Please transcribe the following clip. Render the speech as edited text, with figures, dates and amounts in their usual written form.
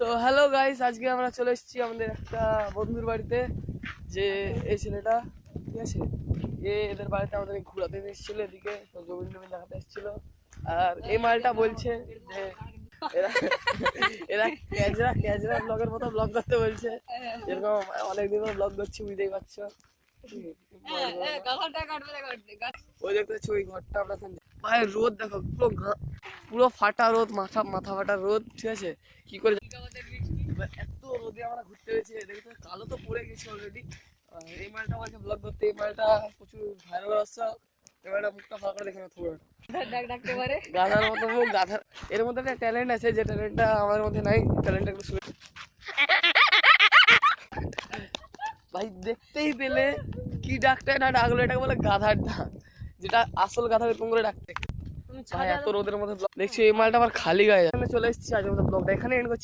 তো hello guys, আজকে আমরা চলে এসেছি আমাদের একটা বন্ধুর বাড়িতে। যে এই ছেলেটা ঠিক আছে, এদের বাড়িতে আমাদের ঘোরাতে এসেছিল, এদিকে জমি টমি দেখাতে এসেছিল। আর এই মালটা বলছে যে এরা এরা ক্যাজরা ক্যাজরা ব্লগের মতো ব্লগ করতে বলছে। এরকম অনেকদিন ধরে ব্লগ করছি, বুঝতেই পারছো। ওই দেখতে পাচ্ছি ওই ঘরটা আমরা ভাই, রোদ দেখো পুরো ফাটা রোদ, মাথা ফাটা রোদ, ঠিক আছে। কি করে এত রোদে আমরা ঘুরতে পেরেছি, দেখতে কালো তো পড়ে গেছি অলরেডি। এই মালটা আমাকে ব্লগ করতে, এই মালটা প্রচুর ভাইরাল আসছে। এবারে মুখটা ফাঁকা করে দেখে না, থোড়া গাধার মতো মুখ, গাধার। এর মধ্যে একটা ট্যালেন্ট আছে, যে ট্যালেন্টটা আমাদের মধ্যে নাই। ট্যালেন্টটা একটু শুনে ভাই, দেখতেই পেলে কি ডাকটা না ডাকলো, এটাকে বলে গাধার ডাক, যেটা আসল গাধা এরকম করে ডাকতে। ভাই এত রোদের মধ্যে দেখছি এই মালটা আমার খালি গায়ে চলে এসেছি। আজকের মতো ব্লগটা এখানে এন্ড করছি।